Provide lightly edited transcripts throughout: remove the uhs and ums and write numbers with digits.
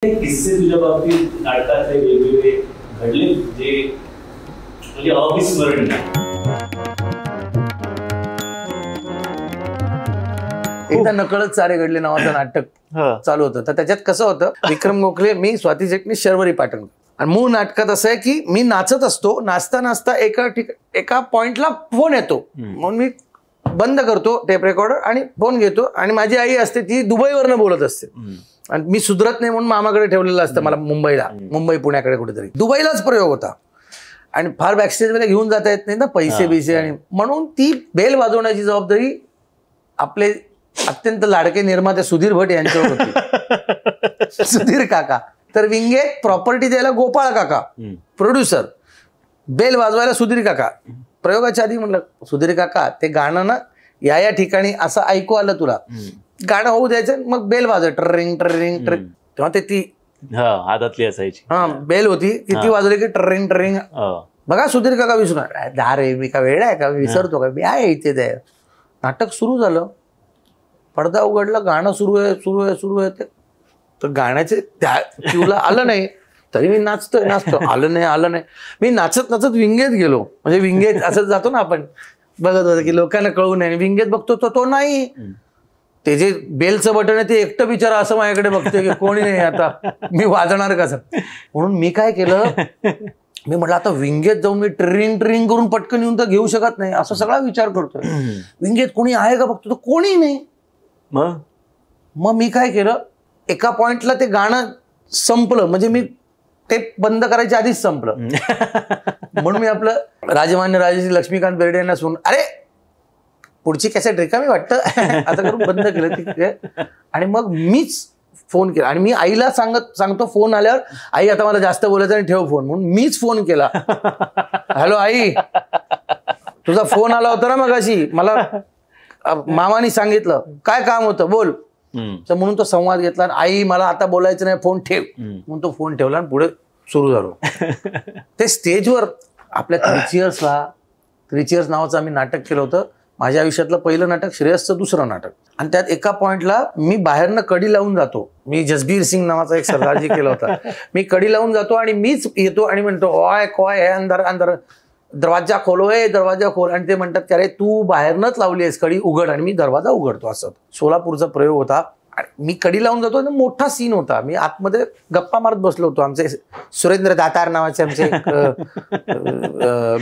किस्से तुझ्या बाबतीत नाटकातले वेगवेगळे घडले जे म्हणजे अविस्मरणीय. एकदा नकळत सारे घडले नावाचं नाटक चालू होतं. तर त्याच्यात कसं होतं, विक्रम गोखले, मी, स्वाती चिटणीस, शर्वरी पाटण. आणि मूळ नाटकात असं आहे की मी नाचत असतो, नाचता नाचता एका पॉइंटला फोन येतो, म्हणून मी बंद करतो टेप रेकॉर्डर आणि फोन घेतो. आणि माझी आई असते, ती दुबईवरनं बोलत असते आणि मी सुधरत नाही म्हणून मामाकडे ठेवलेलं असतं मला, मुंबई पुण्याकडे कुठेतरी. दुबईलाच प्रयोग होता आणि फार बॅकस्टेज मध्ये घेऊन जाता येत नाही ना पैसे बिसे, आणि म्हणून ती बेल वाजवण्याची जबाबदारी आपले अत्यंत लाडके निर्माते सुधीर भट यांच्यावर होती. सुधीर काका तर विंगेत प्रॉपर्टी द्यायला गोपाळ काका, प्रोड्युसर, बेल वाजवायला सुधीर काका. प्रयोगाच्या आधी म्हणलं, सुधीर काका ते गाणं ना या ठिकाणी असं ऐकू आलं तुला, गाणं होऊ द्यायचं, मग बेल वाजव, ट्रिंग ट्रिंग ट्रिंग. तेव्हा ते ती आदतली असायची बेल होती, किती वाजवली की ट्रिंग ट्रिंग. बघा सुधीर काका विसरून दा रे, मी का वेळ आहे का, मी विसरतो का, मी आहे इथे. ते नाटक सुरू झालं, पडदा उघडला, गाणं सुरू आहे तर गाण्याचे त्या क्यूला आलं नाही, तरी मी नाचतोय आलं नाही. मी नाचत विंगेत गेलो, म्हणजे विंगेत असं जातो ना आपण, बघत होतं की लोकांना कळू नये. विंगेत बघतो तो नाही, ते जे बेलचं बटन आहे ते एकटं बिचारा असं माझ्याकडे बघतोय की कोणी नाही, आता मी वाजणार कसं. म्हणून मी काय केलं, मी म्हटलं आता विंगेत जाऊन मी ट्रिंग ट्रिंग करून पटकन येऊन तर घेऊ शकत नाही, असं सगळा विचार करतोय. विंगेत कोणी आहे का बघतो, तर कोणी नाही. मग मी काय केलं, एका पॉइंटला ते गाणं संपलं, म्हणजे मी टेप बंद करायच्या आधीच संपलं. म्हणून मी आपलं राजमान्य राजेश्री लक्ष्मीकांत बेर्डे यांना अरे पुढची कॅसेट रिकामी वाटतं आता करून बंद केलं तिथे. आणि मग मीच फोन केला आणि मी आईला सांगतो फोन आल्यावर, आई आता मला जास्त बोलायचं आणि ठेव फोन, म्हणून मीच फोन केला. हॅलो आई, तुझा फोन आला होता ना मगाशी, मला मामानी सांगितलं, काय काम होतं बोल. तर म्हणून तो संवाद घेतला, आई मला आता बोलायचं नाही, फोन ठेव, म्हणून तो फोन ठेवला आणि पुढे सुरू झालो. ते स्टेजवर आपल्या थ्री चिअर्स नावाचं आम्ही नाटक केलं होतं. माझ्या आयुष्यातलं पहिलं नाटक, श्रेयसचं दुसरं नाटक. आणि त्यात एका पॉइंटला मी बाहेरनं कडी लावून जातो. मी जसबीर सिंग नावाचा एक सरदारजी केला होता. मी कडी लावून जातो आणि मीच येतो आणि म्हणतो, ओय कोय है अंदर अंदर, दरवाजा खोलो, दरवाजा खोल. आणि ते म्हणतात की अरे तू बाहेरनच लावली आहेस कडी, उघड. आणि मी दरवाजा उघडतो. असं सोलापूरचा प्रयोग होता. मी कडी लावून जातो आणि मोठा सीन होता. मी आतमध्ये गप्पा मारत बसलो होतो. आमचे सुरेंद्र दातार नावाचे आमचे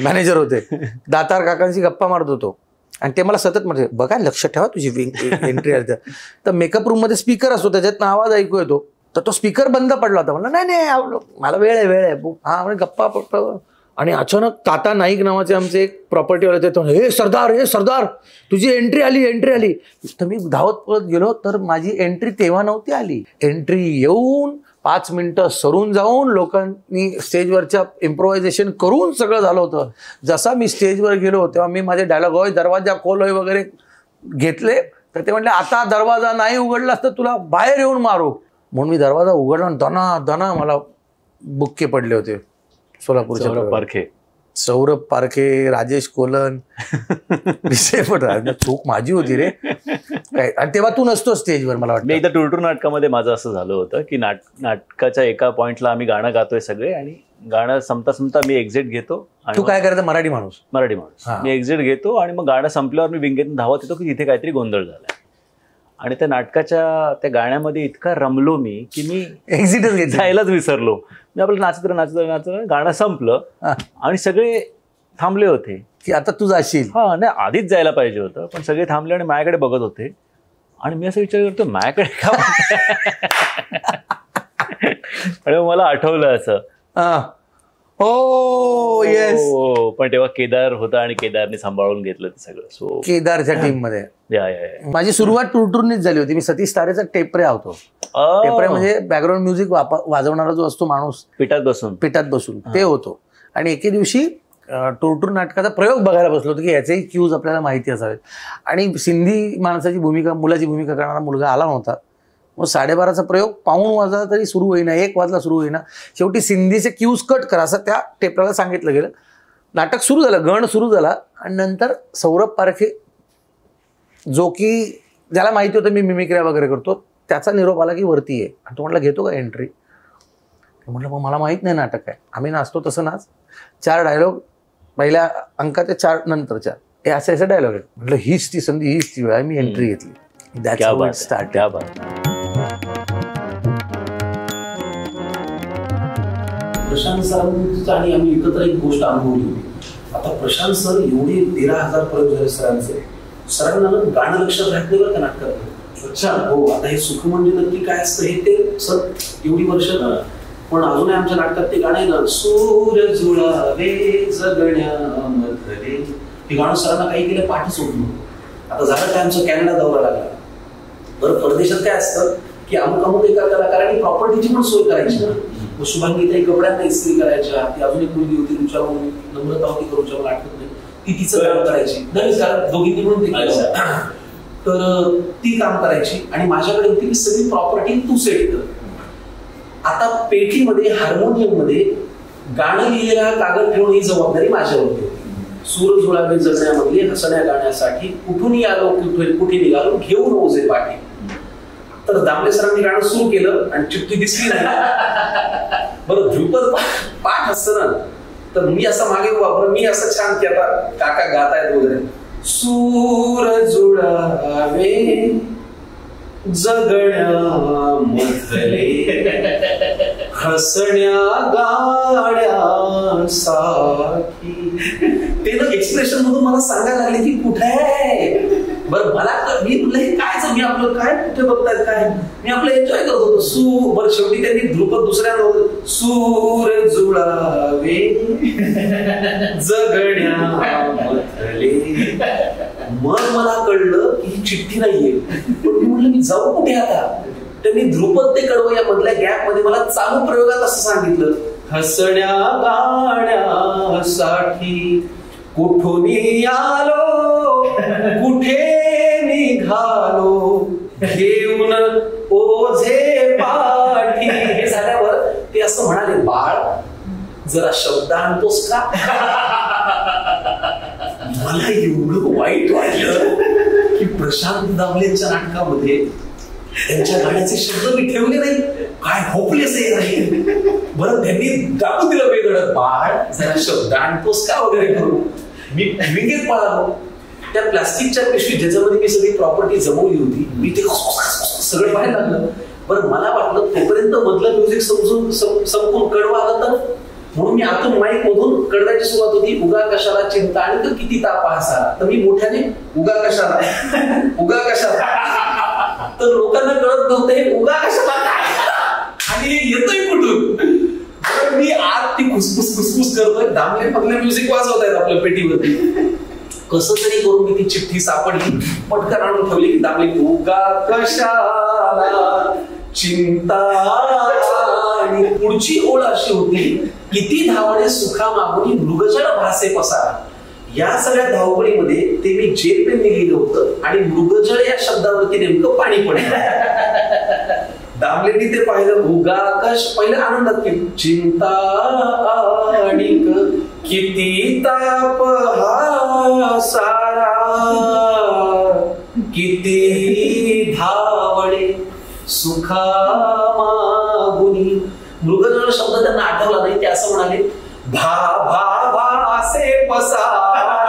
मॅनेजर होते. दातार काकांशी गप्पा मारत होतो आणि ते मला सतत म्हणते, बघा लक्ष ठेवा तुझी एंट्री आली तर. मेकअप रूम मध्ये स्पीकर असतो, त्याच्यात नावाज ऐकू येतो. तर तो स्पीकर बंद पडला होता. म्हणलं नाही मला वेळ आहे हा म्हणजे गप्पा. आणि अचानक ताता नाईक नावाचे आमचे एक प्रॉपर्टीवाले ते, हे सरदार तुझी एंट्री आली. तर मी धावत पळत गेलो, तर माझी एंट्री तेव्हा नव्हती आली. एंट्री येऊन 5 मिनिटं सरून जाऊन लोकांनी स्टेजवरच्या इम्प्रोव्हायझेशन करून सगळं झालं होतं. जसा मी स्टेजवर गेलो तेव्हा मी माझे डायलॉग, होय दरवाजा खोल होय वगैरे घेतले. तर ते म्हटले, आता दरवाजा नाही उघडलास तर तुला बाहेर येऊन मारू. म्हणून मी दरवाजा उघडला आणि दना मला बुक्के पडले होते. सोलापूरच्या सौरभ पारखे, राजेश कोलन, चूक माझी होती रे. आणि तेव्हा तू नसतो स्टेजवर. मला वाटतं एकदा टूर नाटकामध्ये माझं असं झालं होतं की नाटकाच्या एका पॉइंटला आम्ही गाणं गातोय सगळे, आणि गाणं संपता मी एक्झिट घेतो. तू काय करायचं, मराठी माणूस मी एक्झिट घेतो आणि मग गाणं संपल्यावर मी विंगेतून धावत येतो की तिथे काहीतरी गोंधळ झालाय. आणि त्या नाटकाच्या त्या गाण्यामध्ये इतका रमलो मी की मी एक्झिटच जायलाच विसरलो. मी आपलं नाचत गाणं संपलं आणि सगळे थांबले होते की आता तू जाशील. नाही आधीच जायला पाहिजे होतं, पण सगळे थांबले आणि माझ्याकडे बघत होते. आणि मी असं विचार करतो, माझ्याकडे का. आणि मला आठवलं असं, हो येस. पण तेव्हा केदार होता आणि केदारने सांभाळून घेतलं ते सगळं. सो केदारच्या टीम मध्ये माझी सुरुवात टूरनीच झाली होती. मी सतीश तारेचा टेपरे होतो. टेपरे म्हणजे बॅकग्राऊंड म्युझिक वाजवणारा जो असतो माणूस, पिठात बसून ते होतो. आणि एके दिवशी टूर नाटकाचा प्रयोग बघायला बसलो होतो की याचेही क्यूज आपल्याला माहिती असावेत. आणि सिंधी माणसाची भूमिका, मुलाची भूमिका करणारा मुलगा आला नव्हता. मग 12:30चा प्रयोग पाऊण वाजला तरी सुरू होईना, 1 वाजला सुरू होईना. शेवटी सिंधीचे क्यूज कट करा असं त्या टेपराला सांगितलं गेलं. नाटक सुरू झालं, गण सुरू झाला. आणि नंतर सौरभ पारखे, जो की ज्याला माहिती होतं मी मिमिक्री वगैरे करतो, त्याचा निरोप आला की वरती आहे. आणि तो म्हटला घेतो का एंट्री. म्हटलं मग मला माहित नाही नाटक आहे. आम्ही नाचतो तसं नाच, 4 डायलॉग पहिल्या अंकाच्या 4 नंतरच्या हे असे डायलॉग आहेत. म्हटलं हीच ती संधी, हीच ती वेळ. मी एंट्री घेतली. क्या बात है, स्टार्ट. क्या बात. प्रशांत सरांचं आणि आम्ही एकत्र एक गोष्ट अनुभवली होती. आता प्रशांत सर एवढे 13,000 प्रयोग झाले सरांचे. सरांना गाणं लक्षात राहत नाही बरं का नाटकात. अच्छा हो, आता हे सुख म्हणजे नक्की काय असतं हे ते सर एवढी वर्ष. पण अजूनही आमच्या नाटकात ते गाणं आहे ना, सूर जुळावे जगण्यामध्ये, हे गाणं सरांना काही केलं पाठच होत नव्हतं. आता झालं काय, आमचा कॅनडा दौरा लागला. बरं परदेशात काय असतं की अमुक एका कलाकारांनी प्रॉपर्टीची पण सोय करायची ना. मग शुभांगी ताई कपड्यांना इस्त्री करायच्या. ती अजून एक मुलगी होती रुचा म्हणून, नम्रता होती का रुचा मला आठवत नाही, ती तिचं काम करायची. नाही कारण दोघींनी म्हणून ते केलं. तर ती काम करायची आणि माझ्याकडे होती की सगळी प्रॉपर्टी तू सेट कर. आता पेटीमध्ये हार्मोनियम मध्ये गाणं लिहिलेला कागद ठेवून ही जबाबदारी माझ्यावरती होती. सूर जुळावे जगण्यामधले हसण्या गाण्यासाठी कुठूनही आलो कुठे निघालो घेऊन ओझे पाठी. तर दामले सरांनी गाणं सुरू केलं आणि चिठ्ठी दिसली नाही. बरं ध्रुपद पाठ असतं ना, तर मी असं मागे वापर, मी असं छान की आता काका गातायत वगैरे, सूर जुळावे जगण्यामधले हसण्या गाण्यासाठी. ते ना एक्सप्रेशन मधून मला सांगायला लागले की कुठे आहे. बरं मला मी म्हटलं हे काय, मी आपलं काय कुठे बघतायत काय, मी आपलं एन्जॉय करत होतो. बरं शेवटी त्यांनी ध्रुपद दुसऱ्या सूर जुळावे जगण्यामधले. मग मला कळलं की ही चिठ्ठी नाहीये. पण मी म्हटलं मी जाऊ कुठे आता. त्यांनी ध्रुपद ते कडवं या मधल्या गॅप मध्ये मला चालू प्रयोगात असं सांगितलं, हसण्या गाण्यासाठी कुठून आलो कुठे निघालो घेऊन ओझे पाठी. हे झाल्यावर ते असं म्हणाले, बाळ जरा शब्द आणतोस का. मला एवढं वाईट वाटलं की प्रशांत दामलेंच्या नाटकामध्ये त्यांच्या गाण्याचे शब्द मी ठेवले नाही. काय होपलेस आहे. बरं त्यांनी दाखवून दिलं वेगळं, बाळ जरा शब्द आणतोस का वगैरे करून. मी विंगेत पळालो. त्या प्लास्टिकच्या पिशवीत ज्याच्यामध्ये मी सगळी प्रॉपर्टी जमवली होती, मी ते सगळं पाहायला लागलं. बरं मला वाटलं तोपर्यंत मधलं म्युझिक संपून कडवं आलं तर, म्हणून मी आतून माईक मधून कडव्याची सुरुवात होती, उगा कशाला चिंता आणि किती ताप असा. तर मी मोठ्याने उगा कशाला उगा कशाला. तर लोकांना कळत नव्हतं हे उगा कशाला आणि येतोय कुठून. मी आत ती खुसफुस करतोय, दामले मधले म्युझिक वाजवत आहेत आपल्या पेटीवरती. कसं तरी करून मी ती चिठ्ठी सापडली, पटकन आणून ठेवली की दामले उगा कशाला चिंता. आणि पुढची ओळ अशी होती, किती धावणे सुखा मागुनी मृगजळ भासे पसारा. या सगळ्या धावपळीमध्ये ते मी जेल पेनने लिहिलं होतं आणि मृगजळ या शब्दावरती नेमकं पाणी पडलं. दामलेंनी ते पाहिलं, उगा कश पहिलं आनंदात केली, चिंता आणि किती ताप हा सारा किती धावणे सुखा मागुनी. मृगजळ शब्द त्यांना आठवला नाही. ते असं म्हणाले, भा भा भासे पसारा.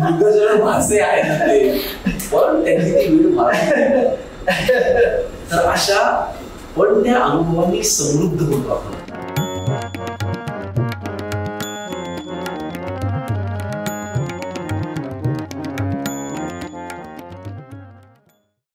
मृगजळ भासे आहे ना ते, पण त्यांनी ती वेळ मारली. तर अशा पण त्या अनुभवांनी समृद्ध होतो आपण.